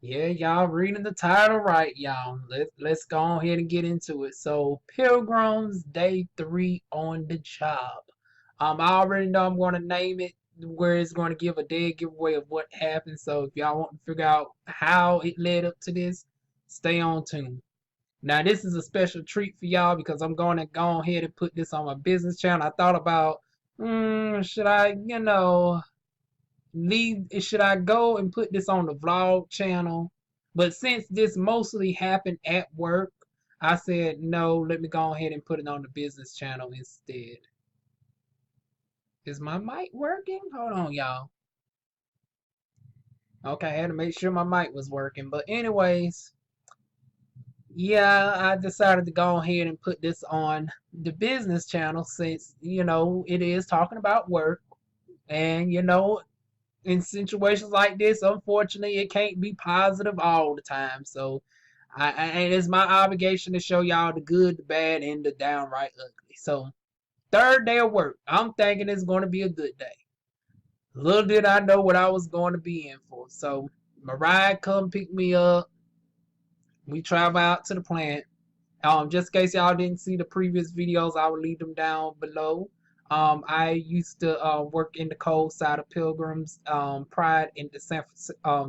Yeah, y'all reading the title right, y'all. Let's go ahead and get into it. So, Pilgrims Day 3 on the job. I already know I'm going to name it where it's going to give a dead giveaway of what happened. So, if y'all want to figure out how it led up to this, stay on tune. Now, this is a special treat for y'all because I'm going to go ahead and put this on my business channel. I thought about, should I, should I go and put this on the vlog channel? But since this mostly happened at work, I said no, let me go ahead and put it on the business channel instead. Is my mic working? Hold on, y'all. Okay, I had to make sure my mic was working. But anyways, yeah, I decided to go ahead and put this on the business channel since, it is talking about work. And, in situations like this, unfortunately, it can't be positive all the time. So, and it's my obligation to show y'all the good, the bad, and the downright ugly. So, third day of work, I'm thinking it's going to be a good day. Little did I know what I was going to be in for. So, my ride come pick me up. We travel out to the plant. Just in case y'all didn't see the previous videos, I will leave them down below. I used to work in the cold side of Pilgrims, prior in the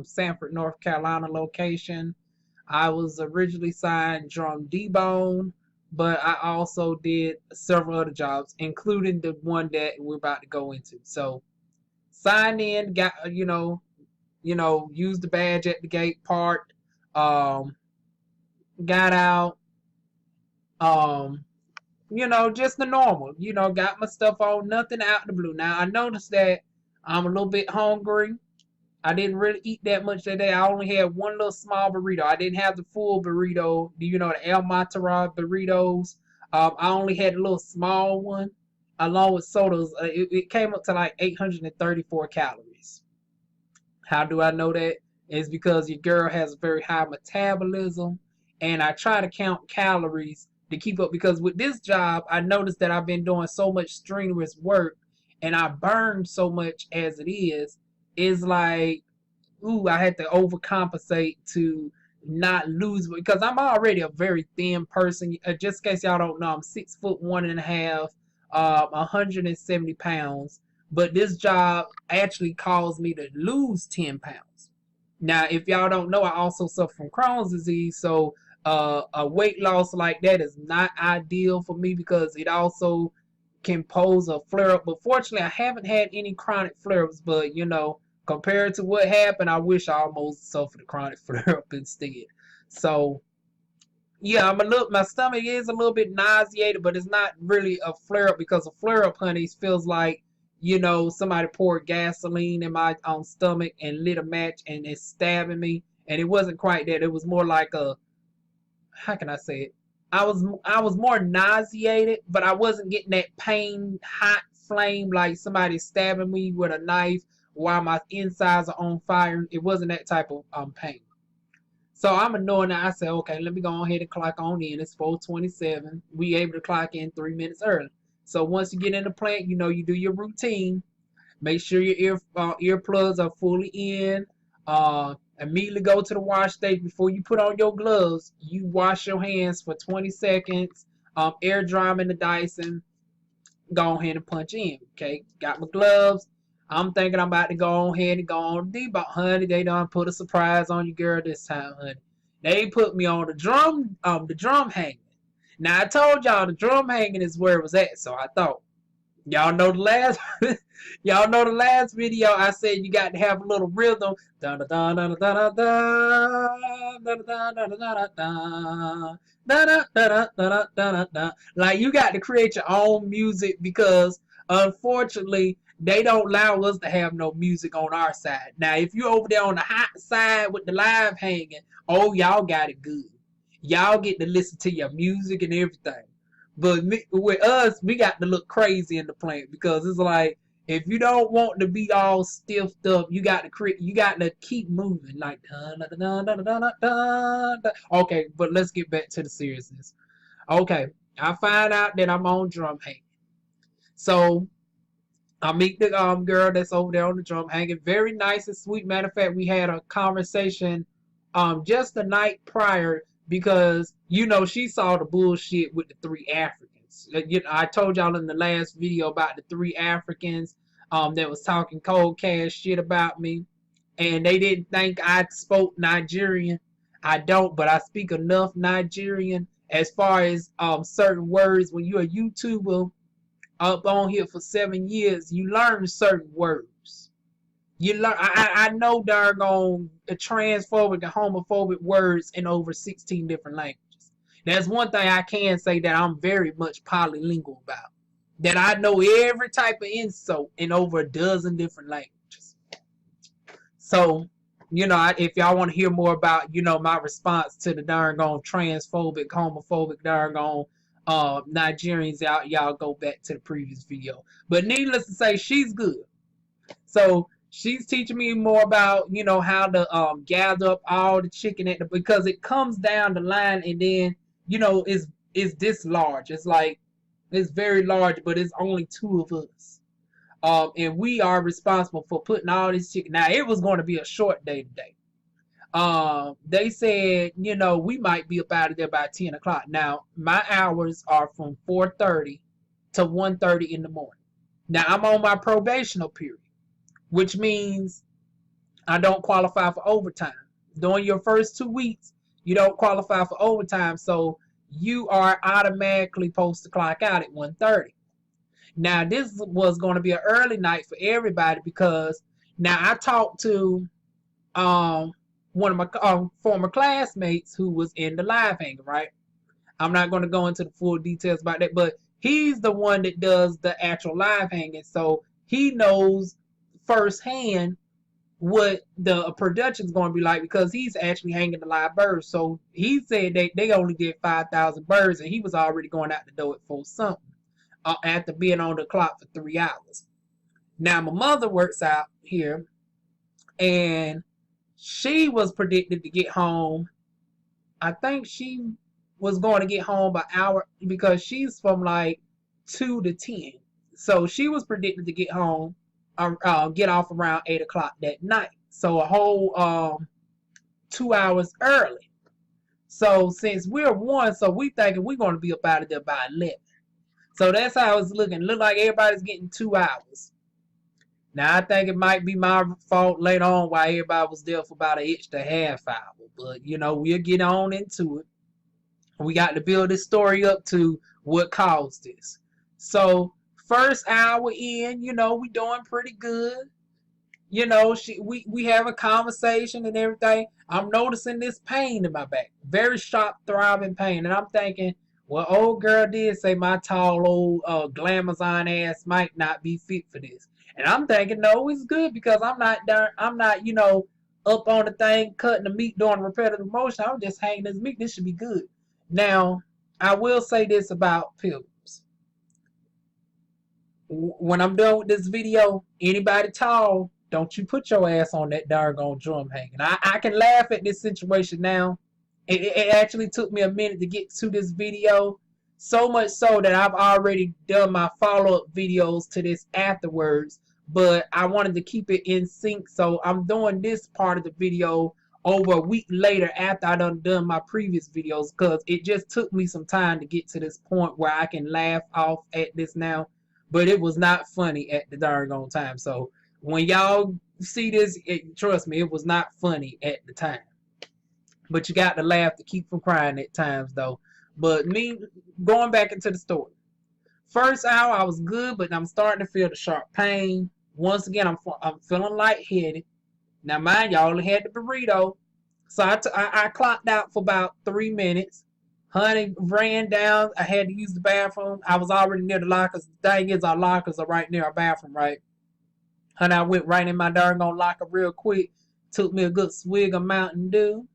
Sanford, North Carolina location. I was originally signed Drum D-Bone, but I also did several other jobs, including the one that we're about to go into. So signed in, got used the badge at the gate, parked, got out, um, just the normal. Got my stuff on, nothing out of the blue. Now I noticed that I'm a little bit hungry. I didn't really eat that much that day. I only had one little small burrito. I didn't have the full burrito. The El Matara burritos? I only had a little small one, along with sodas. It came up to like 834 calories. How do I know that? It's because your girl has a very high metabolism, and I try to count calories to keep up because with this job, I noticed that I've been doing so much strenuous work and I burn so much as it is. It's like, ooh, I had to overcompensate to not lose because I'm already a very thin person. Just in case y'all don't know, I'm 6 foot 1.5, 170 pounds. But this job actually caused me to lose 10 pounds. Now, if y'all don't know, I also suffer from Crohn's disease, so a weight loss like that is not ideal for me because it also can pose a flare up. But fortunately, I haven't had any chronic flare ups. But compared to what happened, I wish I almost suffered a chronic flare up instead. So yeah, my stomach is a little bit nauseated, but it's not really a flare up because a flare up, honey, feels like somebody poured gasoline in my stomach and lit a match and it's stabbing me. And it wasn't quite that. It was more like a, how can I say it? I was more nauseated, but I wasn't getting that pain, hot flame like somebody stabbing me with a knife while my insides are on fire. It wasn't that type of pain. So I'm annoyed now. I said, okay, let me go ahead and clock on in. It's 4:27. We able to clock in 3 minutes early. So once you get in the plant, you do your routine. Make sure your earplugs are fully in. Immediately go to the wash station before you put on your gloves. You wash your hands for 20 seconds. Air dry them in the Dyson. Go ahead and punch in. Okay, got my gloves. I'm thinking I'm about to go ahead and go on the debug. Honey, they done put a surprise on you, girl, this time, honey. They put me on the drum hanging. Now I told y'all the drum hanging is where it was at, so I thought. Y'all know the last y'all know the last video I said you got to have a little rhythm. Dun dun dun dun dun dun dun dun dun. Like you got to create your own music because unfortunately they don't allow us to have no music on our side. Now if you over there on the hot side with the live hanging, oh y'all got it good. Y'all get to listen to your music and everything. But with us, we got to look crazy in the plant because it's like if you don't want to be all stiffed up, you got to create. You got to keep moving like dun, dun, dun, dun, dun, dun, dun, dun. Okay, but let's get back to the seriousness. Okay, I find out that I'm on drum hanging, so I meet the girl that's over there on the drum hanging. Very nice and sweet. Matter of fact, we had a conversation just the night prior, because you know she saw the bullshit with the 3 Africans. You know, I told y'all in the last video about the 3 Africans that was talking cold cash shit about me, and they didn't think I spoke Nigerian. I don't, but I speak enough Nigerian as far as certain words. When you're a YouTuber up on here for 7 years, you learn certain words. You learn. I know doggone transphobic and homophobic words in over 16 different languages. That's one thing I can say that I'm very much polylingual about. That I know every type of insult in over a dozen different languages. So, you know, if y'all want to hear more about, you know, my response to the darn transphobic, homophobic, darn Nigerians, y'all go back to the previous video. But needless to say, she's good. So she's teaching me more about, you know, how to gather up all the chicken because it comes down the line, and then, you know, it's this large. It's like, it's very large, but it's only 2 of us. And we are responsible for putting all this chicken. Now, it was going to be a short day today. They said, you know, we might be up out of there by 10 o'clock. Now, my hours are from 4:30 to 1:30 in the morning. Now, I'm on my probational period, which means I don't qualify for overtime. During your first 2 weeks, you don't qualify for overtime, so you are automatically supposed to clock out at 1:30. Now, this was going to be an early night for everybody because now I talked to one of my former classmates who was in the live hanging, right? I'm not going to go into the full details about that, but he's the one that does the actual live hanging, so he knows firsthand what the production's going to be like because he's actually hanging the live birds. So he said they only did 5,000 birds, and he was already going out the door at 4 something after being on the clock for 3 hours. Now, my mother works out here, and she was predicted to get home. I think she was going to get home by hour because she's from like 2 to 10. So she was predicted to get home, get off around 8 o'clock that night. So a whole 2 hours early. So since we're 1, so we thinking we're going to be up out of there by 11. So that's how it's looking. Look like everybody's getting 2 hours. Now I think it might be my fault later on why everybody was there for about an extra half hour. But you know, we'll get on into it. We got to build this story up to what caused this. So first hour in, you know, we doing pretty good. You know, we have a conversation and everything. I'm noticing this pain in my back. Very sharp, throbbing pain. And I'm thinking, well, old girl did say my tall, old, glamazon ass might not be fit for this. And I'm thinking, no, it's good because I'm not, you know, up on the thing, cutting the meat, doing repetitive motion. I'm just hanging this meat. This should be good. Now, I will say this about Pilgrims. When I'm done with this video, anybody tall, don't you put your ass on that doggone drum hanging. I can laugh at this situation now. It actually took me a minute to get to this video. So much so that I've already done my follow-up videos to this afterwards. But I wanted to keep it in sync. So I'm doing this part of the video over a week later after I done my previous videos. Because it just took me some time to get to this point where I can laugh off at this now. But it was not funny at the darn time. So when y'all see this, trust me, it was not funny at the time. But you got to laugh to keep from crying at times, though. But me, going back into the story. First hour, I was good, but I'm starting to feel the sharp pain. Once again, I'm feeling lightheaded. Now, mind you, I only had the burrito. So I clocked out for about 3 minutes. Honey ran down. I had to use the bathroom. I was already near the lockers. The thing is, our lockers are right near our bathroom, right? Honey, I went right in my darn locker real quick. Took me a good swig of Mountain Dew.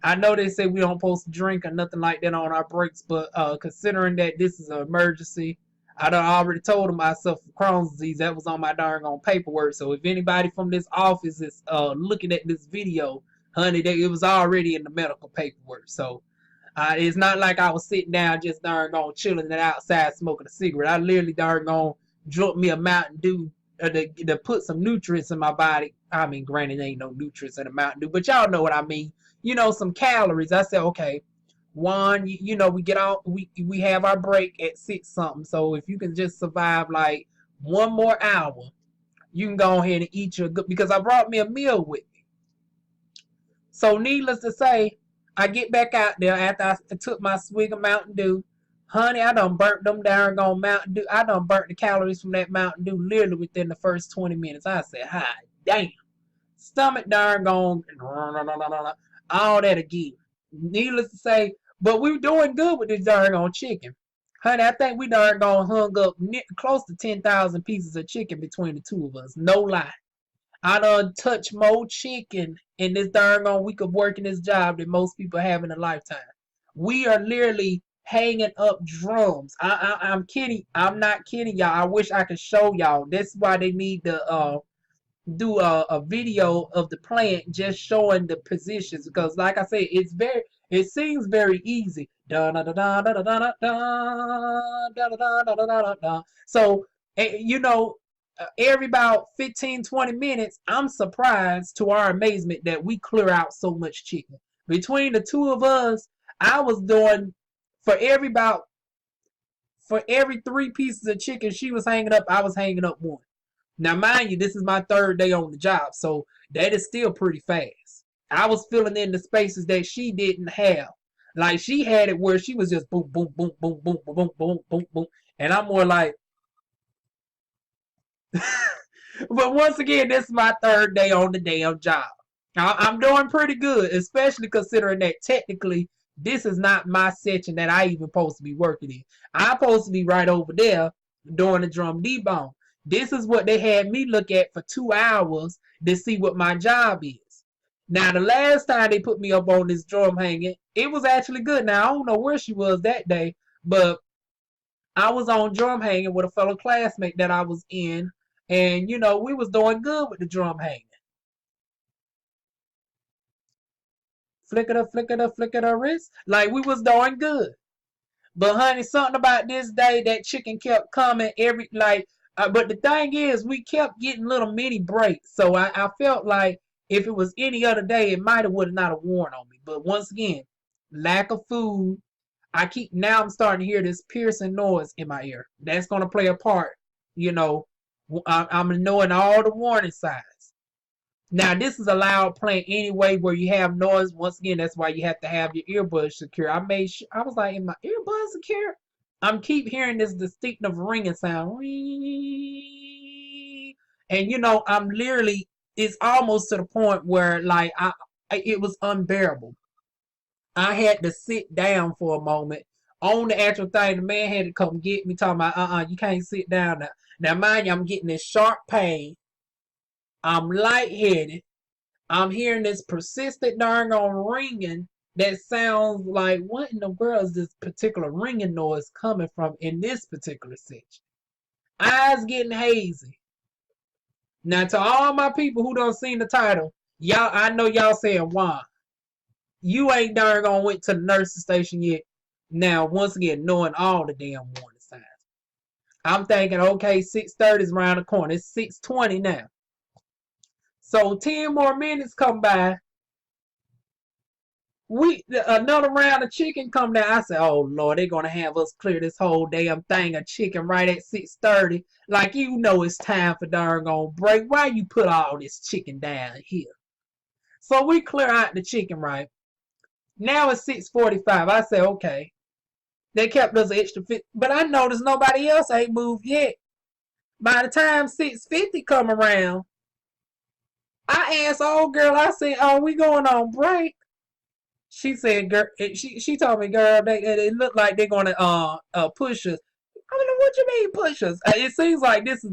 I know they say we don't supposed to drink or nothing like that on our breaks, but considering that this is an emergency, I done already told them myself for Crohn's disease. That was on my darn paperwork. So if anybody from this office is looking at this video, honey, it was already in the medical paperwork. So it's not like I was sitting down just chilling outside smoking a cigarette. I literally drunk me a Mountain Dew to put some nutrients in my body. I mean, granted, there ain't no nutrients in a Mountain Dew, but y'all know what I mean. Some calories. I said, okay, one, we get out, we have our break at 6 something. So if you can just survive like one more hour, you can go ahead and eat your good, because I brought me a meal with me. So needless to say, I get back out there after I took my swig of Mountain Dew. Honey, I done burnt them down on Mountain Dew. I done burnt the calories from that Mountain Dew literally within the first 20 minutes. I said, hi, damn. Stomach darn gone, all that again. Needless to say, but we were doing good with this darn on chicken. Honey, I think we darn gone hung up close to 10,000 pieces of chicken between the two of us. No lie. I done touch more chicken in this darn on week of working this job than most people have in a lifetime. We are literally hanging up drums. I'm kidding. I'm not kidding y'all. I wish I could show y'all. That's why they need to do a video of the plant just showing the positions, because like I said, it seems very easy. So every about 15-20 minutes, I'm surprised to our amazement that we clear out so much chicken. Between the two of us, I was doing for every 3 pieces of chicken she was hanging up, I was hanging up one. Now, mind you, this is my 3rd day on the job, so that is still pretty fast. I was filling in the spaces that she didn't have. Like, she had it where she was just boom, boom, boom, boom, boom, boom, boom, boom, boom, boom. And I'm more like, but once again, this is my 3rd day on the damn job. I'm doing pretty good, especially considering that technically this is not my section that I even supposed to be working in. I'm supposed to be right over there doing the drum debone. This is what they had me look at for 2 hours to see what my job is. Now, the last time they put me up on this drum hanging, it was actually good. Now, I don't know where she was that day, but I was on drum hanging with a fellow classmate that I was in, and, we was doing good with the drum hanging. Flicker the wrist. Like, we was doing good. But, honey, something about this day, that chicken kept coming but the thing is, we kept getting little mini breaks. So I felt like if it was any other day, it might have would not have worn on me. But once again, lack of food. Now I'm starting to hear this piercing noise in my ear. That's going to play a part. I'm knowing all the warning signs. Now, this is a loud plant anyway where you have noise. Once again, that's why you have to have your earbuds secure. I was like, "Is my earbuds secure?" I'm keep hearing this distinctive ringing sound. And I'm literally, it's almost to the point where like it was unbearable. I had to sit down for a moment on the actual thing. The man had to come get me, talking about, you can't sit down now. Now, mind you, I'm getting this sharp pain. I'm lightheaded. I'm hearing this persistent darn on ringing that sounds like, what in the world is this particular ringing noise coming from in this particular section? Eyes getting hazy. Now, to all my people who don't seen the title, y'all, I know y'all saying, why? You ain't darn gonna went to the nursing station yet. Now, once again, knowing all the damn warning signs. I'm thinking, okay, 6:30 is around the corner. It's 6:20 now. So 10 more minutes come by. Another round of chicken come down. I said, oh Lord, they're gonna have us clear this whole damn thing of chicken right at 6:30. Like, it's time for darn gonna break. Why you put all this chicken down here? So we clear out the chicken, right? Now it's 6:45. I said, okay. They kept us extra fit, but I noticed nobody else ain't moved yet. By the time 6:50 come around, I asked old girl, I said, oh, we going on break? She said, girl, she told me, girl, it looked like they're gonna push us. I mean, what you mean push us? It seems like this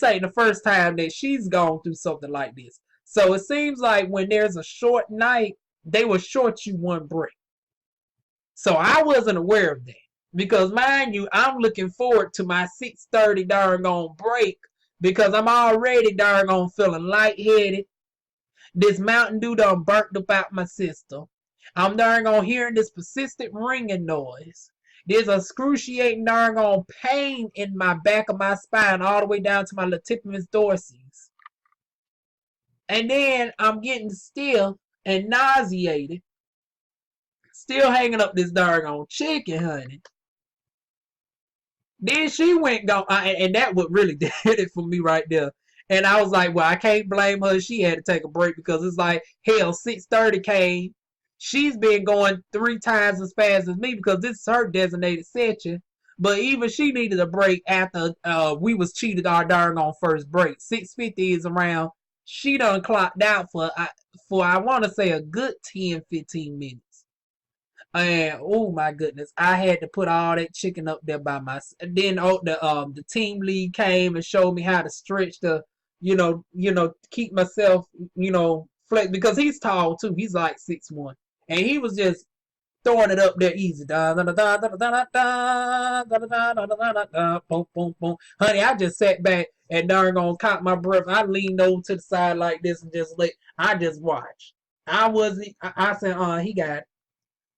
ain't the first time that she's gone through something like this. So it seems like when there's a short night, they will short you one break. So I wasn't aware of that. Because mind you, I'm looking forward to my 6:30 darn on break, because I'm already darn on feeling lightheaded. This Mountain Dew done burnt up out my system. I'm darn on hearing this persistent ringing noise. There's a excruciating darn on pain in my back of my spine all the way down to my latissimus dorsis. And then I'm getting stiff and nauseated, still hanging up this darn on chicken, honey. Then she went gone, and that what really did it for me right there. And I was like, well, I can't blame her. She had to take a break because it's like, hell, 6:30 came. She's been going 3 times as fast as me because this is her designated section. But even she needed a break after we was cheated our darn on first break. 6:50 is around. She done clocked out for I want to say a good 10-15 minutes. And oh my goodness, I had to put all that chicken up there by myself. Then the team lead came and showed me how to stretch the, keep myself, flex because he's tall too. He's like 6'1", and he was just throwing it up there easy. Da da da da da da da da da da da da. Boom boom boom. Honey, I just sat back and darn gonna caught my breath. I leaned over to the side like this and I just watched. I said, he got it.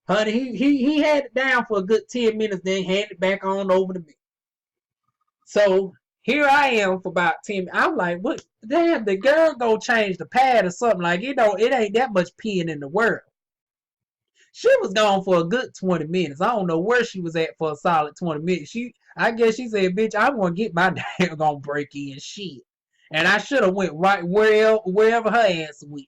Honey, he had it down for a good 10 minutes, then handed it back on over to me. So here I am for about 10 minutes. I'm like, what? Damn, the girl go change the pad or something. Like, it ain't that much peeing in the world. She was gone for a good 20 minutes. I don't know where she was at for a solid 20 minutes. I guess she said, bitch, I want to get my damn gonna break in shit. And I should have went right wherever her ass went.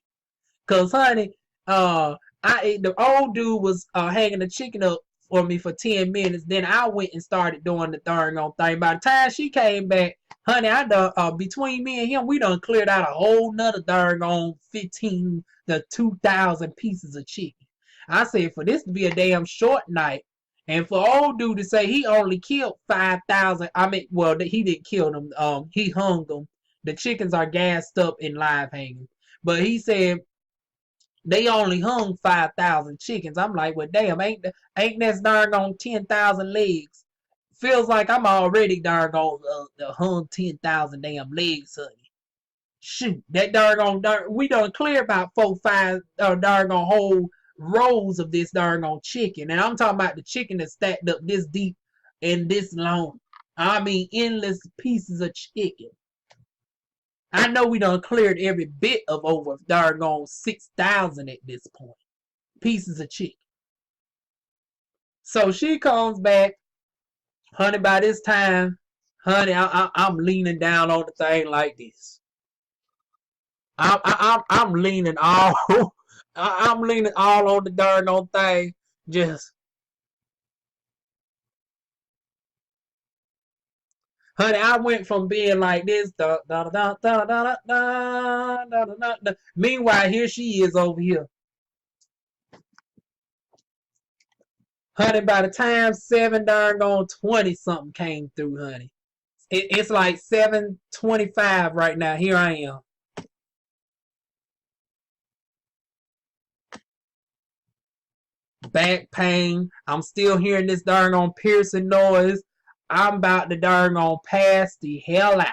Cause honey, the old dude was hanging the chicken up for me for 10 minutes. Then I went and started doing the darn on thing. By the time she came back, honey, I done between me and him, we done cleared out a whole nother darn on 15 to 2,000 pieces of chicken. I said for this to be a damn short night, and for old dude to say he only killed 5,000. I mean, well, he didn't kill them. He hung them. The chickens are gassed up and live hanging. But he said they only hung 5,000 chickens. I'm like, well, damn, ain't that darn on 10,000 legs? Feels like I'm already darn on hung 10,000 damn legs, honey. Shoot, that we done clear about 4-5 darn on whole rows of this darn on chicken, and I'm talking about the chicken that's stacked up this deep and this long. I mean, endless pieces of chicken. I know we done cleared every bit of over darn on 6,000 at this point. Pieces of chicken. So she comes back, honey. By this time, honey, I'm leaning down on the thing like this. I'm leaning all. I'm leaning all on the darn on thing. Just, honey, I went from being like this. Da, da, da, da, da, da, da, da, da. Meanwhile, here she is over here. Honey, by the time 7 darn on 20 something came through, honey. It's like 7:25 right now. Here I am. Back pain. I'm still hearing this darn on piercing noise. I'm about to darn on pass the hell out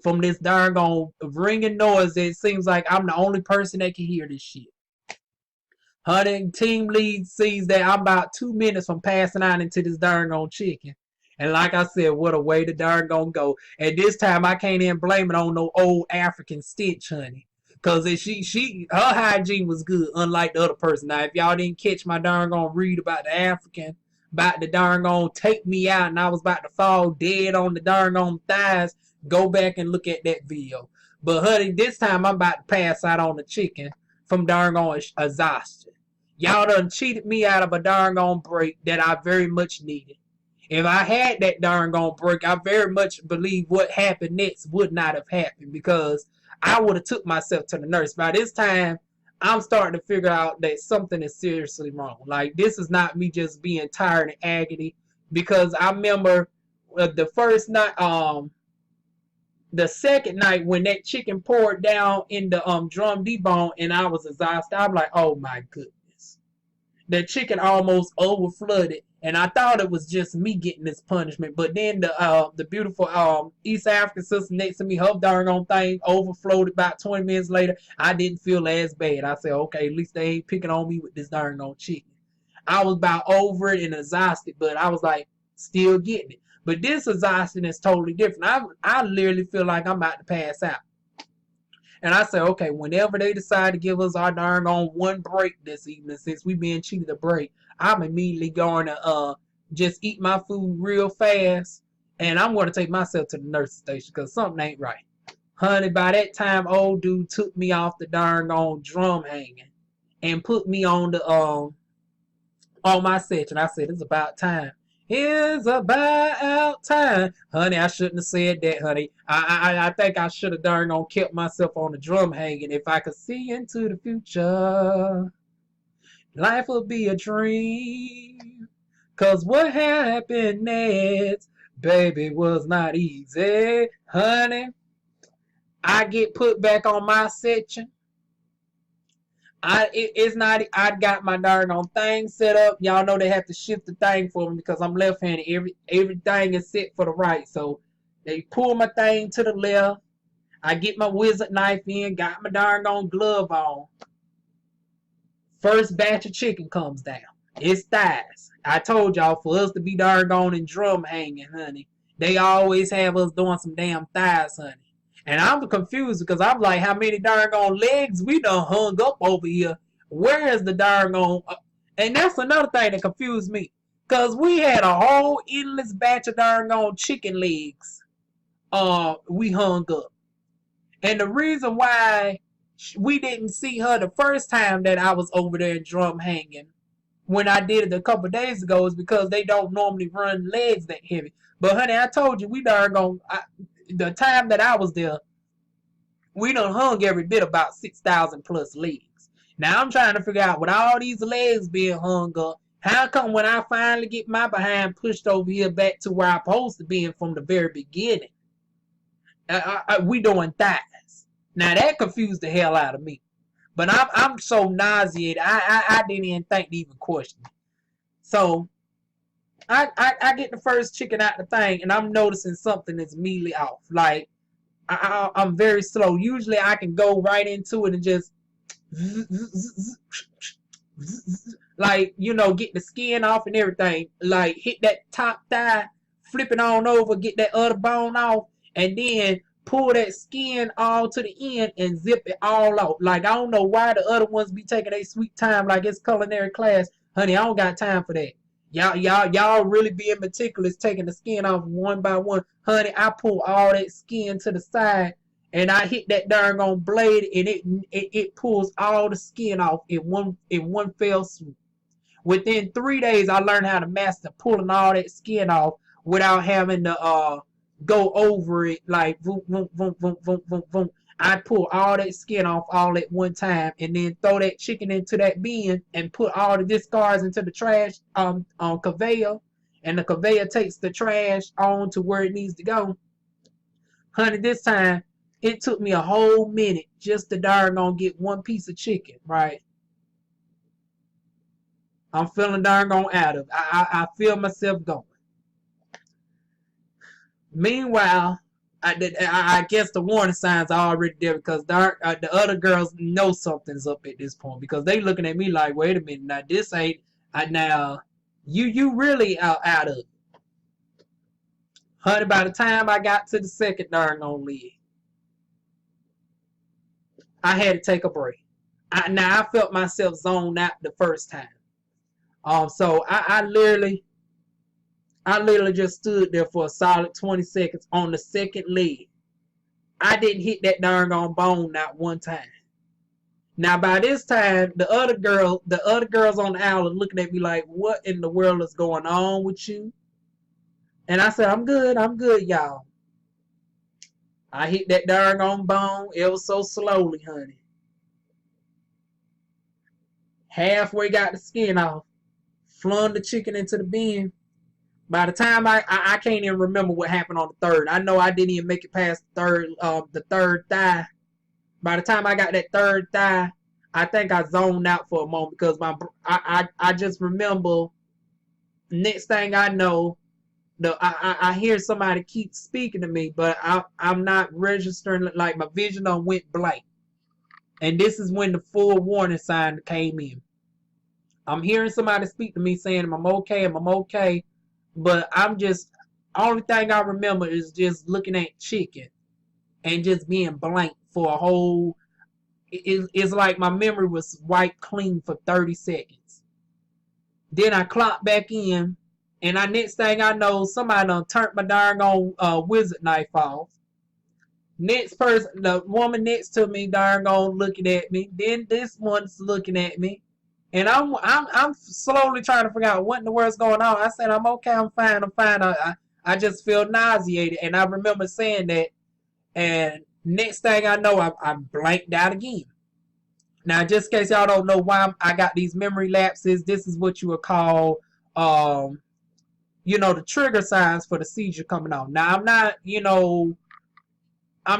from this darn on ringing noise. It seems like I'm the only person that can hear this shit. Honey, team lead sees that I'm about 2 minutes from passing out into this darn on chicken. And like I said, what a way to darn gonna go. And this time I can't even blame it on no old African stitch, honey. Cause her hygiene was good, unlike the other person. Now, if y'all didn't catch my darn gonna read about the African, about the darn gonna take me out, and I was about to fall dead on the darn on thighs, go back and look at that video. But honey, this time I'm about to pass out on the chicken from darn on exhaustion. Y'all done cheated me out of a darn on break that I very much needed. If I had that darn on break, I very much believe what happened next would not have happened because I would have took myself to the nurse. By this time, I'm starting to figure out that something is seriously wrong. Like, this is not me just being tired and agony, because I remember the first night, the second night when that chicken poured down in the drum debone and I was exhausted. I'm like, oh my goodness. The chicken almost overflooded, and I thought it was just me getting this punishment. But then the beautiful East African sister next to me, her darn on thing overflowed about 20 minutes later. I didn't feel as bad. I said, okay, at least they ain't picking on me with this darn on chicken. I was about over it and exhausted, but I was like still getting it. But this exhaustion is totally different. I literally feel like I'm about to pass out. And I said, okay, whenever they decide to give us our darn on one break this evening, since we being cheated a break, I'm immediately going to just eat my food real fast, and I'm going to take myself to the nurse's station because something ain't right. Honey, by that time, old dude took me off the darn on drum hanging and put me on the on my section. I said, it's about time. It's about time. Honey, I shouldn't have said that, honey. I think I should have darn on kept myself on the drum hanging. If I could see into the future, life would be a dream. Cause what happened next, baby, was not easy. Honey, I get put back on my section. It's not. I got my darn on thing set up. Y'all know they have to shift the thing for me because I'm left-handed. Everything is set for the right. So they pull my thing to the left. I get my wizard knife in. Got my darn on glove on. First batch of chicken comes down. It's thighs. I told y'all for us to be darn on and drum hanging, honey. They always have us doing some damn thighs, honey. And I'm confused because I'm like, how many darn on legs we done hung up over here? Where is the darn on? And that's another thing that confused me. Because we had a whole endless batch of darn on chicken legs we hung up. And the reason why we didn't see her the first time that I was over there drum hanging when I did it a couple days ago is because they don't normally run legs that heavy. But honey, I told you we darn on the time that I was there, we done hung every bit about 6,000 plus legs. Now I'm trying to figure out with all these legs being hung up, how come when I finally get my behind pushed over here back to where I'm supposed to be from the very beginning, we doing thighs. Now that confused the hell out of me. But I'm so nauseated, I didn't even think to even question it. So I get the first chicken out the thing, and I'm noticing something is immediately off. Like, I'm very slow. Usually I can go right into it and just like, you know, get the skin off and everything. Like, hit that top thigh, flip it on over, get that other bone off, and then pull that skin all to the end and zip it all out. Like, I don't know why the other ones be taking a sweet time like it's culinary class. Honey, I don't got time for that. Y'all really being meticulous, taking the skin off one by one. Honey, I pull all that skin to the side and I hit that darn on blade and it pulls all the skin off in one fell swoop. Within 3 days, I learned how to master pulling all that skin off without having to go over it like boom, boom, boom, boom, boom, boom, boom. I pull all that skin off all at one time and then throw that chicken into that bin and put all the discards into the trash on conveyor, and the conveyor takes the trash on to where it needs to go. Honey, this time it took me a whole minute just to darn on get one piece of chicken, right? I'm feeling darn on out of it. I feel myself going. Meanwhile, I guess the warning signs are already there because the other girls know something's up at this point because they looking at me like, wait a minute, now this ain't now you really out of it. Honey, by the time I got to the second darn on leg, I had to take a break. Now I felt myself zoned out the first time. So I literally just stood there for a solid 20 seconds on the second leg. I didn't hit that darn on bone not one time. Now by this time, the other girls on the island looking at me like, what in the world is going on with you? And I said, I'm good, y'all. I hit that darn on bone ever so slowly, honey. Halfway got the skin off, flung the chicken into the bin. By the time I can't even remember what happened on the third. I know I didn't even make it past the third thigh. By the time I got that third thigh, I think I zoned out for a moment because I just remember. Next thing I know, I hear somebody keep speaking to me, but I'm not registering. Like my vision went blank, and this is when the full warning sign came in. I'm hearing somebody speak to me saying I'm okay, I'm okay, but I'm just only thing I remember is just looking at chicken and just being blank for a whole. It's like my memory was wiped clean for 30 seconds. Then I clocked back in, and I next thing I know, somebody done turned my darn on wizard knife off. Next person, the woman next to me, darn on looking at me. Then this one's looking at me, and I'm slowly trying to figure out what in the world's going on. I said I'm okay, I'm fine, I'm fine. I just feel nauseated, and I remember saying that. And next thing I know, I blanked out again. Now, just in case y'all don't know why I got these memory lapses, this is what you would call, um, the trigger signs for the seizure coming on. Now, I'm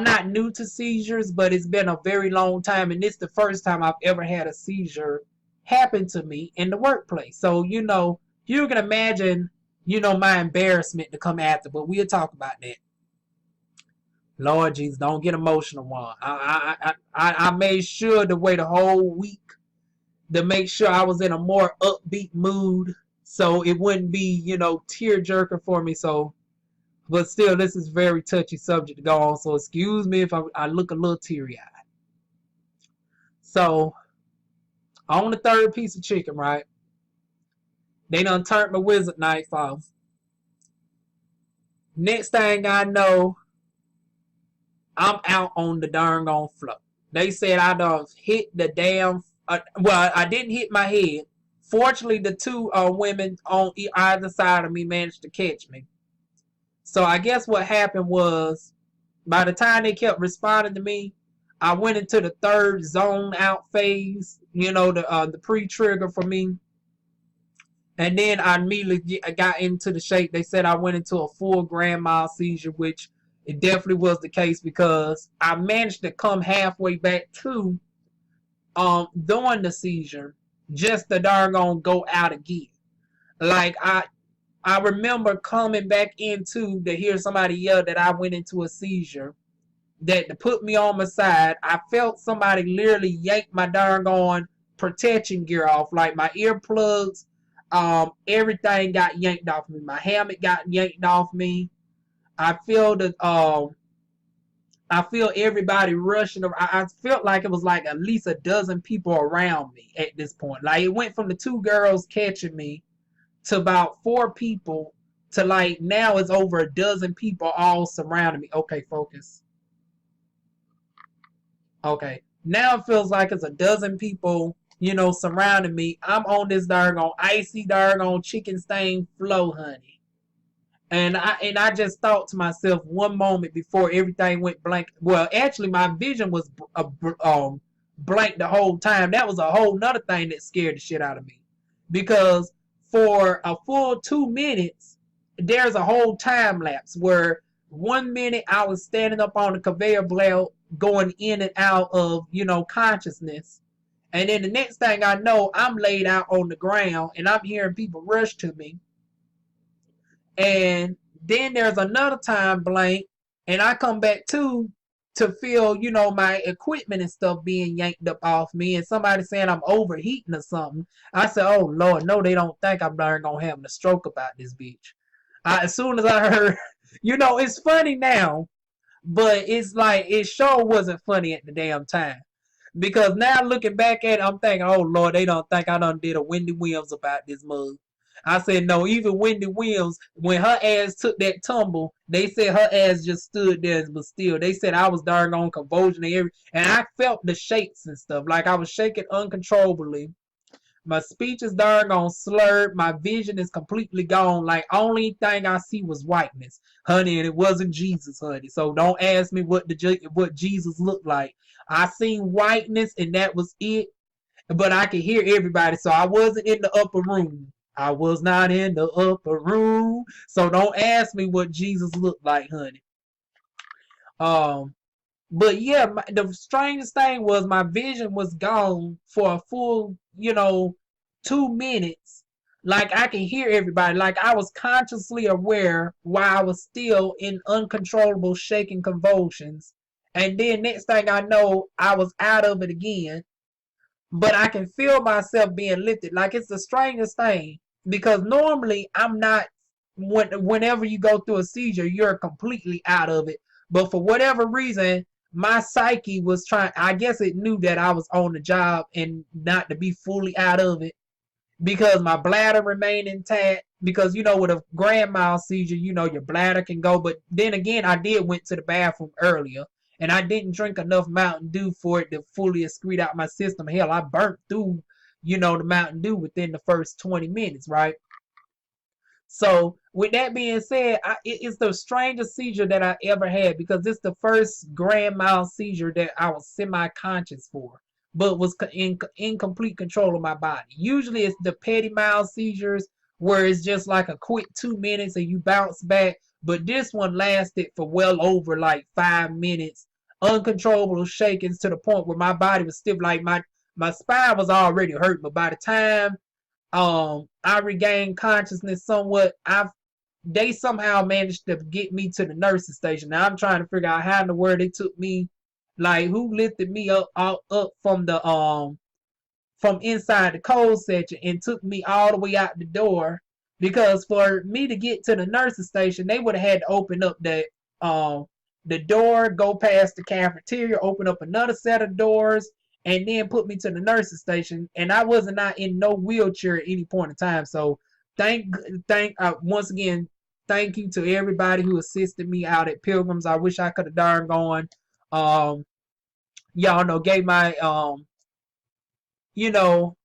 not new to seizures, but it's been a very long time, and this is the first time I've ever had a seizure happen to me in the workplace. So, you can imagine, my embarrassment to come after, but we'll talk about that. Lord Jesus, don't get emotional, one. I made sure to wait a whole week to make sure I was in a more upbeat mood, so it wouldn't be, tear jerker for me. So, but still, this is a very touchy subject to go on. So, excuse me if I look a little teary eyed. So, on the third piece of chicken, right? They done turned my wizard knife off. Next thing I know, I'm out on the darn on floor. They said I done hit the damn. Well, I didn't hit my head. Fortunately, the two women on either side of me managed to catch me. So I guess what happened was, by the time they kept responding to me, I went into the third zone out phase. The pre-trigger for me. And then I immediately got into the shape. They said I went into a full grand mal seizure, which it definitely was the case because I managed to come halfway back to during the seizure just to darn go out again. Like I remember coming back into to hear somebody yell that I went into a seizure, that to put me on my side. I felt somebody literally yank my darn protection gear off, like my earplugs. Everything got yanked off me. My helmet got yanked off me. I feel that I feel everybody rushing. I felt like it was like at least a dozen people around me at this point. Like it went from the two girls catching me to about four people to like now it's over a dozen people all surrounding me. Okay, focus. Okay. Now it feels like it's a dozen people, surrounding me. I'm on this darn icy darn chicken stained floor, honey. And I just thought to myself one moment before everything went blank. Well, actually, my vision was blank the whole time. That was a whole nother thing that scared the shit out of me, because for a full 2 minutes, there's a whole time lapse where 1 minute I was standing up on the conveyor belt, going in and out of consciousness, and then the next thing I know, I'm laid out on the ground and I'm hearing people rush to me. And then there's another time blank, and I come back to feel, my equipment and stuff being yanked up off me, and somebody saying I'm overheating or something. I said, "Oh Lord, no, they don't think I'm darn gonna have a stroke about this bitch." As soon as I heard, it's funny now, but it's like it sure wasn't funny at the damn time. Because now looking back at it, I'm thinking, oh Lord, they don't think I done did a Wendy Williams about this mug. I said, no, even Wendy Williams, when her ass took that tumble, they said her ass just stood there but still. They said I was darn on convulsion and I felt the shakes and stuff. Like I was shaking uncontrollably. My speech is darn on slurred. My vision is completely gone. Like only thing I see was whiteness, honey, and it wasn't Jesus, honey. So don't ask me what Jesus looked like. I seen whiteness, and that was it. But I could hear everybody, so I wasn't in the upper room. I was not in the upper room. So don't ask me what Jesus looked like, honey. Um, but yeah, the strangest thing was my vision was gone for a full, 2 minutes. Like I can hear everybody. Like I was consciously aware while I was still in uncontrollable shaking convulsions. And then next thing I know, I was out of it again. but I can feel myself being lifted. Like it's the strangest thing because normally I'm not. Whenever you go through a seizure, you're completely out of it. But for whatever reason, my psyche was trying. I guess it knew that I was on the job and not to be fully out of it because my bladder remained intact. Because with a grand mal seizure, your bladder can go. But then again, I did went to the bathroom earlier, and I didn't drink enough Mountain Dew for it to fully excrete out my system. Hell, I burnt through, the Mountain Dew within the first 20 minutes, right? So, with that being said, it's the strangest seizure that I ever had because it's the first grand mal seizure that I was semi-conscious for, but was in complete control of my body. Usually, it's the petty mal seizures where it's just like a quick 2 minutes and you bounce back. But this one lasted for well over like 5 minutes, uncontrollable shakings to the point where my body was stiff. Like my spine was already hurt, but by the time I regained consciousness somewhat. They somehow managed to get me to the nurse's station. Now I'm trying to figure out how in the world they took me, like who lifted me up from the from inside the cold section and took me all the way out the door. Because for me to get to the nurse's station, they would have had to open up the door, go past the cafeteria, open up another set of doors, and then put me to the nurse's station. And I wasn't not in no wheelchair at any point in time. So thank once again, thank you to everybody who assisted me out at Pilgrims. I wish I could have darn gone. Um, y'all know gave my you know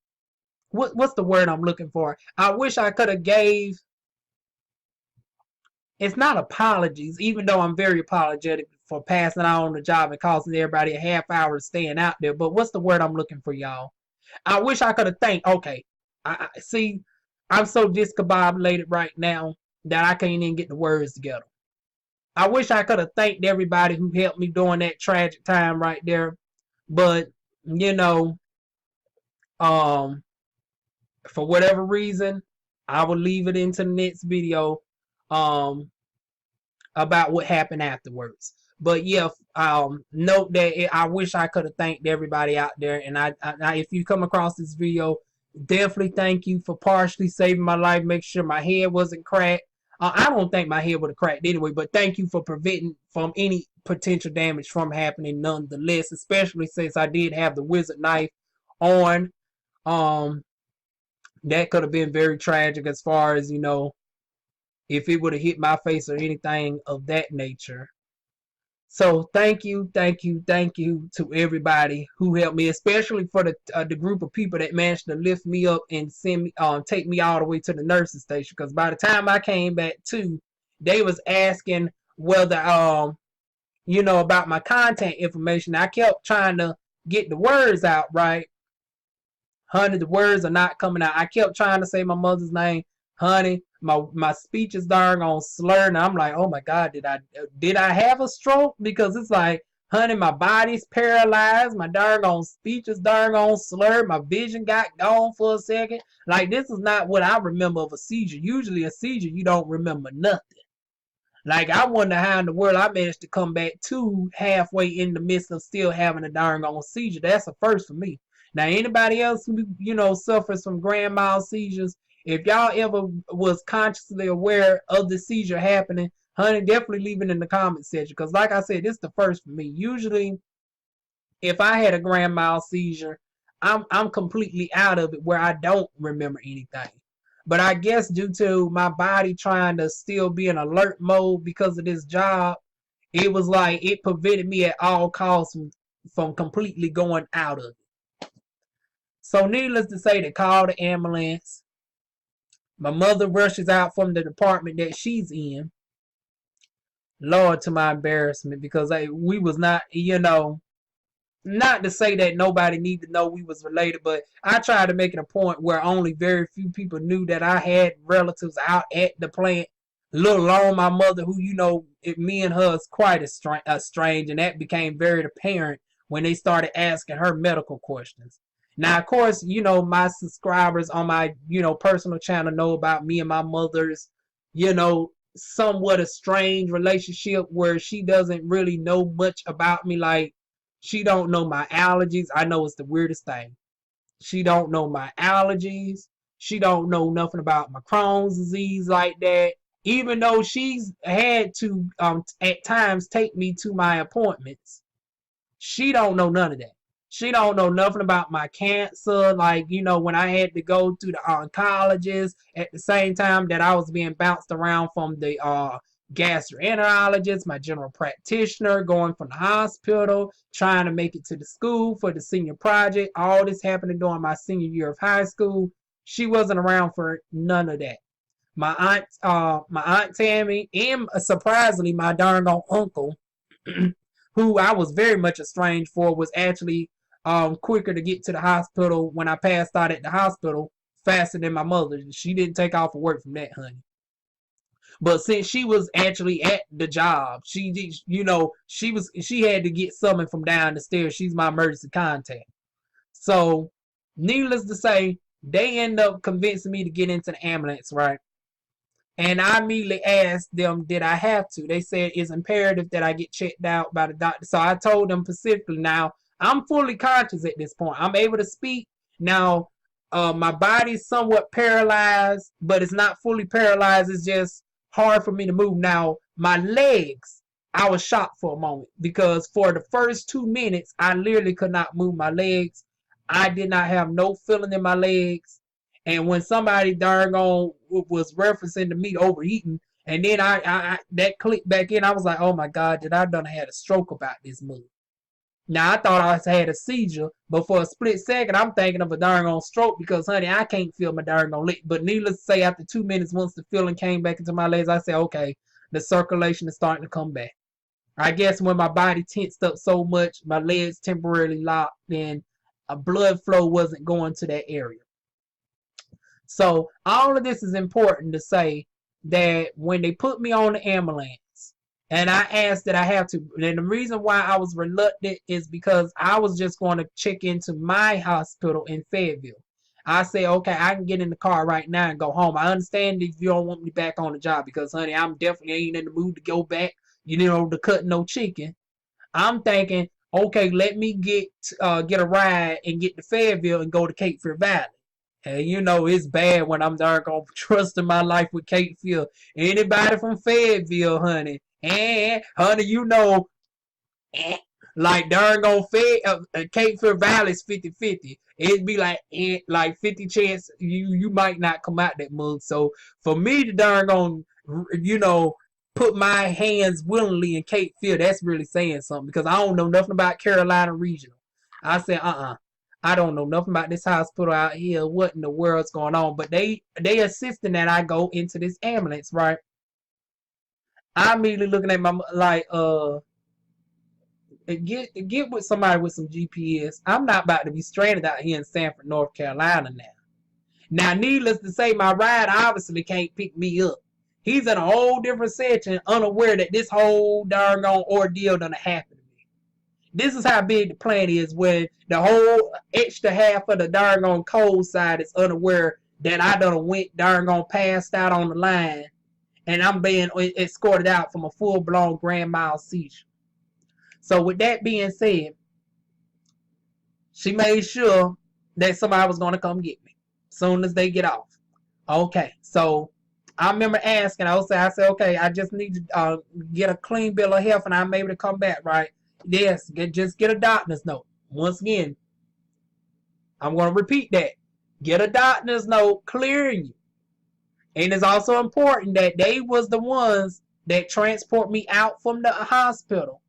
what's the word I'm looking for? I wish I could have gave. It's not apologies, even though I'm very apologetic for passing out on the job and costing everybody a half hour staying out there. But what's the word I'm looking for, y'all? I wish I could have thanked. Okay, I see. I'm so discombobulated right now that I can't even get the words together. I wish I could have thanked everybody who helped me during that tragic time right there, but you know, um, for whatever reason, I will leave it into the next video. Um, about what happened afterwards. But yeah, note that I wish I could have thanked everybody out there. And if you come across this video, definitely thank you for partially saving my life. Make sure my head wasn't cracked. I don't think my head would have cracked anyway, but thank you for preventing from any potential damage from happening nonetheless, especially since I did have the wizard knife on. Um, that could have been very tragic as far as, if it would have hit my face or anything of that nature. So thank you, thank you, thank you to everybody who helped me, especially for the group of people that managed to lift me up and send me take me all the way to the nurse's station. Because by the time I came back to, they was asking whether about my contact information. I kept trying to get the words out right. Honey, the words are not coming out. I kept trying to say my mother's name. Honey, my speech is darn on slur, and I'm like, oh my God, did I have a stroke? Because it's like, honey, my body's paralyzed, my darn on speech is darn on slur, my vision got gone for a second. Like, this is not what I remember of a seizure. Usually a seizure, you don't remember nothing. Like, I wonder how in the world I managed to come back to halfway in the midst of still having a darn on seizure. That's a first for me. Now, anybody else who, suffers from grand mal seizures, if y'all ever was consciously aware of the seizure happening, honey, definitely leave it in the comment section. Because like I said, this is the first for me. Usually, if I had a grand mal seizure, I'm completely out of it where I don't remember anything. But I guess due to my body trying to still be in alert mode because of this job, it was like it prevented me at all costs from completely going out of it. So needless to say, they called the ambulance. My mother rushes out from the department that she's in. Lord, to my embarrassment, because we was not, not to say that nobody need to know we was related, but I tried to make it a point where only very few people knew that I had relatives out at the plant, let alone my mother, who, me and her is quite strange, and that became very apparent when they started asking her medical questions. Now, of course, my subscribers on my, personal channel know about me and my mother's, somewhat a strange relationship where she doesn't really know much about me. Like, she don't know my allergies. I know it's the weirdest thing. She don't know my allergies. She don't know nothing about my Crohn's disease like that. Even though she's had to at times take me to my appointments, she don't know none of that. She don't know nothing about my cancer. Like, when I had to go to the oncologist at the same time that I was being bounced around from the gastroenterologist, my general practitioner, going from the hospital, trying to make it to the school for the senior project. All this happening during my senior year of high school. She wasn't around for none of that. My aunt Tammy, and surprisingly, my darn old uncle, who I was very much estranged for, was actually quicker to get to the hospital when I passed out at the hospital faster than my mother. She didn't take off of work from that, honey. But since she was actually at the job, she had to get something from down the stairs. She's my emergency contact. So, needless to say, they end up convincing me to get into the ambulance, right? And I immediately asked them, did I have to? They said it's imperative that I get checked out by the doctor. So I told them specifically, now I'm fully conscious at this point. I'm able to speak. Now, my body's somewhat paralyzed, but it's not fully paralyzed. It's just hard for me to move. Now, my legs, I was shocked for a moment because for the first 2 minutes, I literally could not move my legs. I did not have no feeling in my legs. And when somebody darn on was referencing to me overeating, and then I that clicked back in, I was like, oh my God, did I done had a stroke about this move? Now I thought I had a seizure, but for a split second, I'm thinking of a darn on stroke because, honey, I can't feel my darn on leg. But needless to say, after 2 minutes, once the feeling came back into my legs, I said, okay, the circulation is starting to come back. I guess when my body tensed up so much, my legs temporarily locked, and a blood flow wasn't going to that area. So all of this is important to say that when they put me on the ambulance and I asked that I have to, and the reason why I was reluctant is because I was just going to check into my hospital in Fayetteville. I say, okay, I can get in the car right now and go home. I understand if you don't want me back on the job because, honey, I'm definitely ain't in the mood to go back, to cut no chicken. I'm thinking, okay, let me get a ride and get to Fayetteville and go to Cape Fear Valley. And it's bad when I'm darn gonna trusting my life with Cape Fear. Anybody from Fayetteville, honey, and honey, eh, like darn gonna Cape Fear Valley is 50-50. It'd be like 50 chance you might not come out that month. So for me to darn gonna put my hands willingly in Cape Fear, that's really saying something because I don't know nothing about Carolina Regional. I said, I don't know nothing about this hospital out here. What in the world's going on? But they insisting that I go into this ambulance, right? I'm immediately looking at my get with somebody with some GPS. I'm not about to be stranded out here in Sanford, North Carolina now. Now, needless to say, my ride obviously can't pick me up. He's in a whole different section, unaware that this whole darn ordeal done happen. This is how big the plan is when the whole extra half of the darn cold side is unaware that I done went darn passed out on the line and I'm being escorted out from a full-blown grand mal seizure. So with that being said, she made sure that somebody was going to come get me as soon as they get off. Okay, so I remember asking, I said, okay, I just need to get a clean bill of health and I'm able to come back, right? Yes, just get a doctor's note. Once again, I'm going to repeat that. Get a doctor's note clearing you. And it's also important that they was the ones that transport me out from the hospital.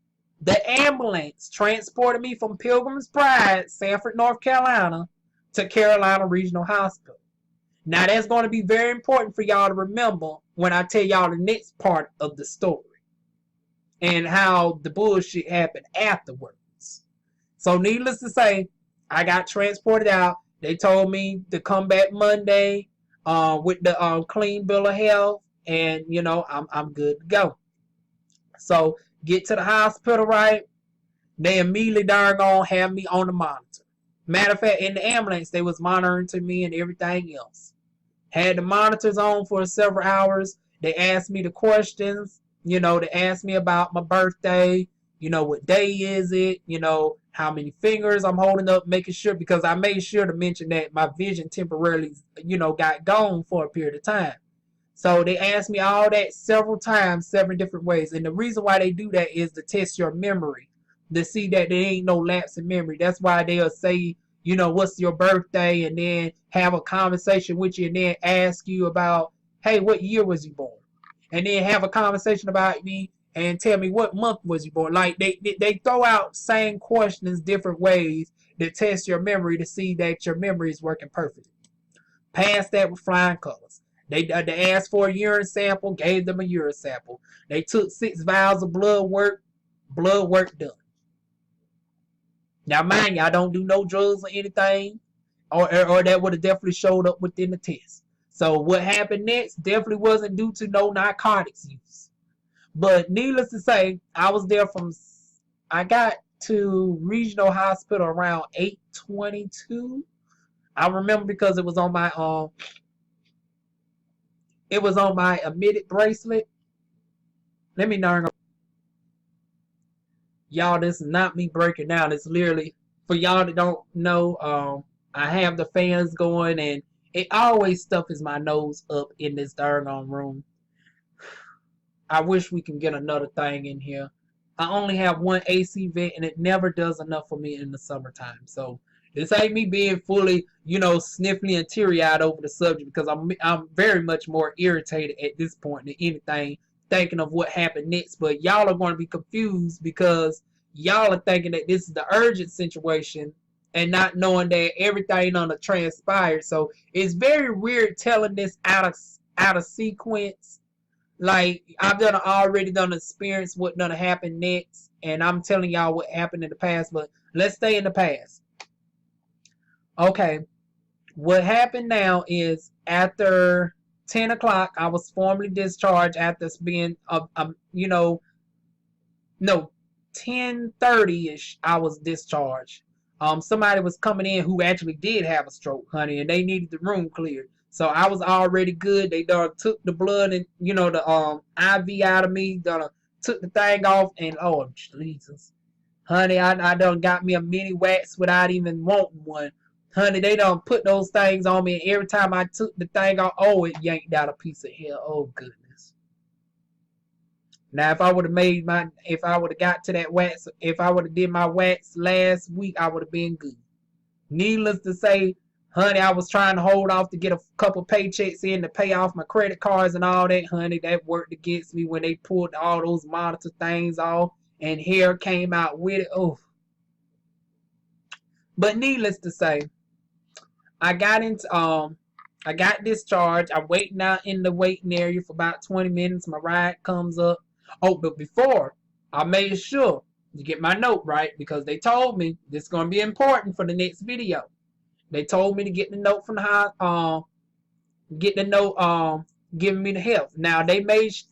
The ambulance transported me from Pilgrims Pride, Sanford, North Carolina, to Carolina Regional Hospital. Now that's going to be very important for y'all to remember when I tell y'all the next part of the story and how the bullshit happened afterwards. So needless to say, I got transported out. They told me to come back Monday with the clean bill of health, and I'm good to go. So get to the hospital, right? They immediately darn gonna have me on the monitor. Matter of fact, in the ambulance, they was monitoring to me and everything else. Had the monitors on for several hours. They asked me the questions. They asked me about my birthday. what day is it, how many fingers I'm holding up, making sure, because I made sure to mention that my vision temporarily, got gone for a period of time. So they asked me all that several times, several different ways. And the reason why they do that is to test your memory, to see that there ain't no lapse in memory. That's why they'll say, what's your birthday, and then have a conversation with you, and then ask you about, hey, what year was you born? And then have a conversation about me and tell me what month was you born. Like they throw out same questions different ways to test your memory, to see that your memory is working perfectly. Passed that with flying colors. They asked for a urine sample, gave them a urine sample. They took 6 vials of blood work done. Now, mind you, I don't do no drugs or anything, or that would have definitely showed up within the test. So what happened next definitely wasn't due to no narcotics use. But needless to say, I got to regional hospital around 8:22. I remember because it was on my admitted bracelet. Let me know. Y'all, this is not me breaking down. It's literally, for y'all that don't know, I have the fans going, and it always stuffs my nose up in this darn room. I wish we can get another thing in here. I only have one AC vent, and it never does enough for me in the summertime. So this ain't me being fully, sniffly and teary-eyed over the subject, because I'm very much more irritated at this point than anything, thinking of what happened next. But y'all are going to be confused because y'all are thinking that this is the urgent situation and not knowing that everything on the transpired. So it's very weird telling this out of sequence. Like, I've already done experience what's gonna happen next, and I'm telling y'all what happened in the past, but let's stay in the past. Okay, what happened now is after 10 o'clock, I was formally discharged after being, no, 10:30-ish, I was discharged. Somebody was coming in who actually did have a stroke, honey, and they needed the room cleared. So I was already good. They done took the blood and the IV out of me. Done took the thing off, and oh Jesus, honey, I done got me a mini wax without even wanting one. Honey, they done put those things on me, and every time I took the thing off, oh, it yanked out a piece of hair. Oh goodness. Now, if I would have got to that wax, if I would have did my wax last week, I would have been good. Needless to say, honey, I was trying to hold off to get a couple paychecks in to pay off my credit cards and all that. Honey, that worked against me when they pulled all those monitor things off and hair came out with it. Oh. But needless to say, I got discharged. I'm waiting out in the waiting area for about 20 minutes. My ride comes up. Oh, but before, I made sure to get my note right, because they told me this is going to be important for the next video. They told me to get the note from the house, giving me the health. Now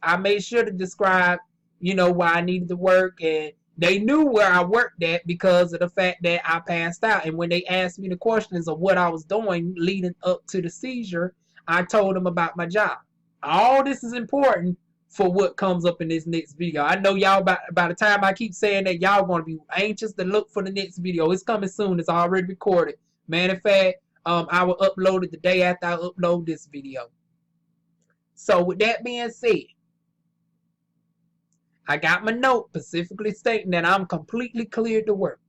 I made sure to describe, why I needed to work, and they knew where I worked at because of the fact that I passed out. And when they asked me the questions of what I was doing leading up to the seizure, I told them about my job. All this is important for what comes up in this next video. I know y'all, by the time I keep saying that, y'all going to be anxious to look for the next video. It's coming soon. It's already recorded. Matter of fact, I will upload it the day after I upload this video. So with that being said, I got my note specifically stating that I'm completely cleared to work.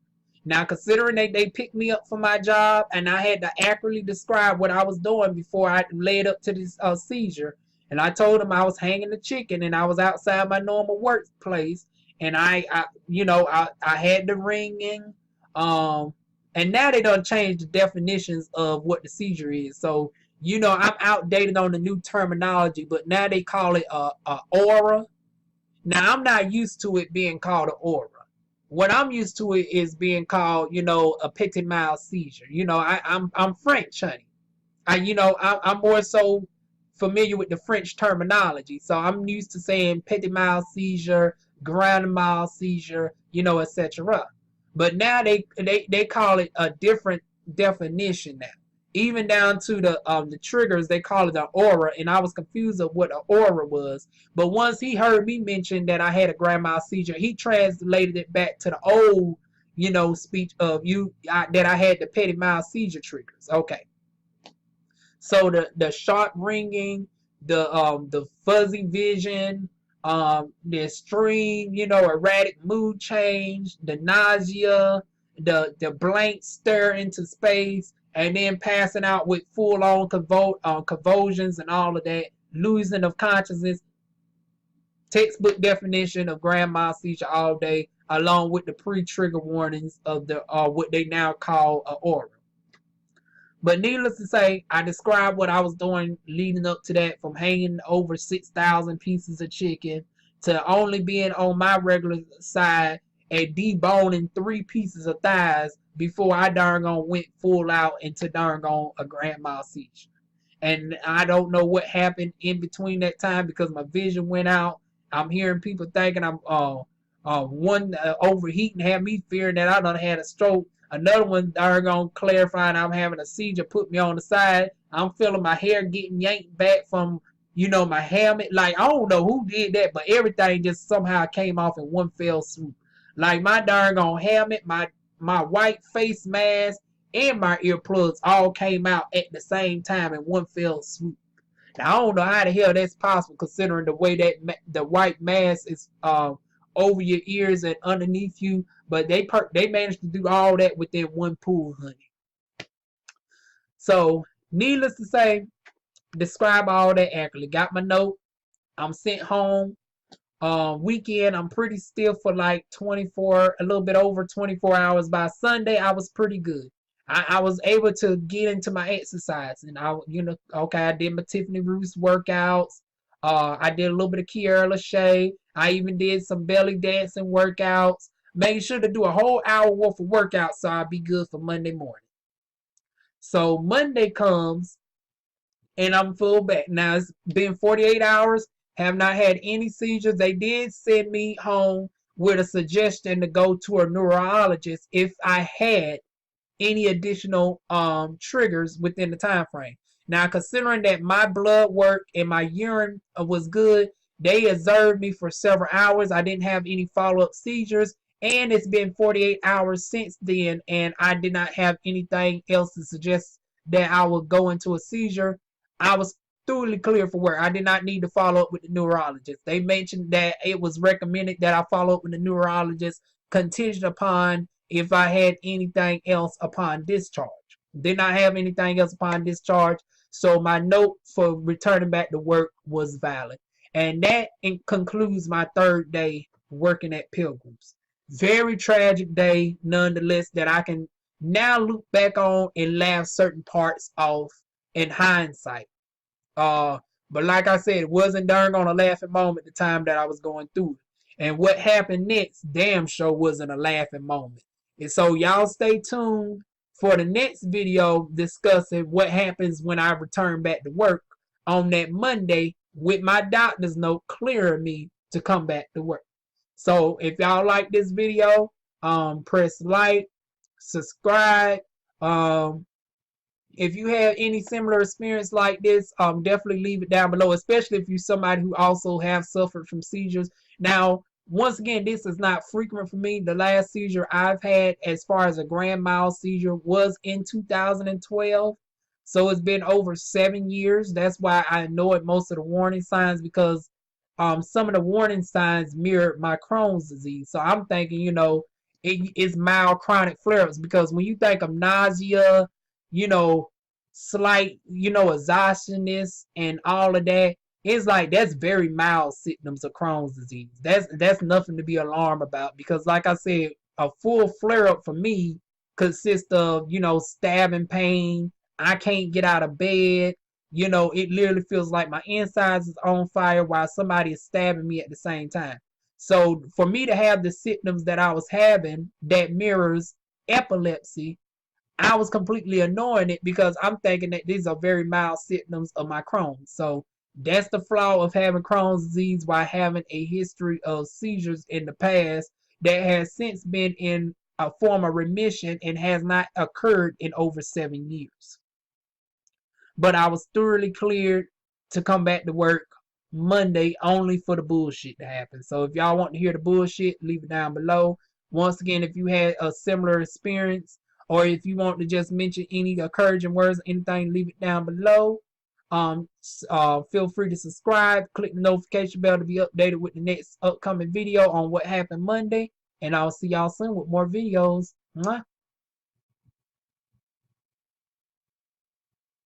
Now, considering that they picked me up for my job and I had to accurately describe what I was doing before I led up to this seizure, and I told them I was hanging the chicken and I was outside my normal workplace, and I had the ringing, and now they done changed the definitions of what the seizure is. So, I'm outdated on the new terminology, but now they call it a aura. Now, I'm not used to it being called an aura. What I'm used to it is being called, a petit mal seizure. I'm French, honey. I'm more so familiar with the French terminology. So I'm used to saying petit mal seizure, grand mal seizure, etc. But now they call it a different definition now. even down to the triggers. They call it an aura, and I was confused of what an aura was. But once he heard me mention that I had a grand mal seizure, he translated it back to the old, speech of that I had the petit mal seizure triggers. Okay, so the sharp ringing, the fuzzy vision, the extreme, erratic mood change, the nausea, the blank stare into space, and then passing out with full on convulsions and all of that, losing of consciousness. Textbook definition of grand mal seizure all day, along with the pre-trigger warnings of the what they now call a aura. But needless to say, I described what I was doing leading up to that, from hanging over 6,000 pieces of chicken to only being on my regular side and deboning 3 pieces of thighs before I darn on went full out into darn on a grand mal seizure. And I don't know what happened in between that time because my vision went out. I'm hearing people thinking I'm one overheating, had me fearing that I done had a stroke. Another one darn on clarifying I'm having a seizure, put me on the side. I'm feeling my hair getting yanked back from my helmet. Like, I don't know who did that, but everything just somehow came off in one fell swoop. Like my darn on helmet, my white face mask, and my earplugs all came out at the same time in one fell swoop. Now I don't know how the hell that's possible, considering the way that the white mask is over your ears and underneath you, but they managed to do all that within one pool, honey. So, needless to say, describe all that accurately. Got my note. I'm sent home. Weekend, I'm pretty still for like 24, a little bit over 24 hours. By Sunday, I was pretty good. I was able to get into my exercise, and okay, I did my Tiffany Roos workouts. I did a little bit of Kiara Lachey. I even did some belly dancing workouts. Made sure to do a whole hour worth of workout so I'll be good for Monday morning. So Monday comes, and I'm full back. Now it's been 48 hours. Have not had any seizures. They did send me home with a suggestion to go to a neurologist if I had any additional triggers within the time frame. Now, considering that my blood work and my urine was good, they observed me for several hours. I didn't have any follow-up seizures, and it's been 48 hours since then, and I did not have anything else to suggest that I would go into a seizure. I was thoroughly clear for work. I did not need to follow up with the neurologist. They mentioned that it was recommended that I follow up with the neurologist contingent upon if I had anything else upon discharge. Did not have anything else upon discharge, so my note for returning back to work was valid. And that concludes my third day working at Pilgrims. Very tragic day, nonetheless, that I can now look back on and laugh certain parts off in hindsight. Uh, but like I said, it wasn't darn on a laughing moment the time that I was going through it. And what happened next, damn sure wasn't a laughing moment. And so y'all stay tuned for the next video discussing what happens when I return back to work on that Monday with my doctor's note clearing me to come back to work. So if y'all like this video, press like, subscribe. If you have any similar experience like this, definitely leave it down below, especially if you're somebody who also have suffered from seizures. Now, once again, this is not frequent for me. The last seizure I've had as far as a grand mal seizure was in 2012. So it's been over 7 years. That's why I ignored most of the warning signs, because some of the warning signs mirrored my Crohn's disease. So I'm thinking, it's mild chronic flare-ups, because when you think of nausea, slight, exhaustionness and all of that, it's like that's very mild symptoms of Crohn's disease. That's nothing to be alarmed about, because like I said, a full flare up for me consists of, stabbing pain. I can't get out of bed. It literally feels like my insides is on fire while somebody is stabbing me at the same time. So for me to have the symptoms that I was having that mirrors epilepsy, I was completely ignoring it because I'm thinking that these are very mild symptoms of my Crohn's. So that's the flaw of having Crohn's disease while having a history of seizures in the past that has since been in a form of remission and has not occurred in over 7 years. but I was thoroughly cleared to come back to work Monday only for the bullshit to happen. So if y'all want to hear the bullshit, leave it down below. Once again, if you had a similar experience or if you want to just mention any encouraging words or anything, leave it down below. Feel free to subscribe, click the notification bell to be updated with the next upcoming video on what happened Monday. And I'll see y'all soon with more videos. Mwah.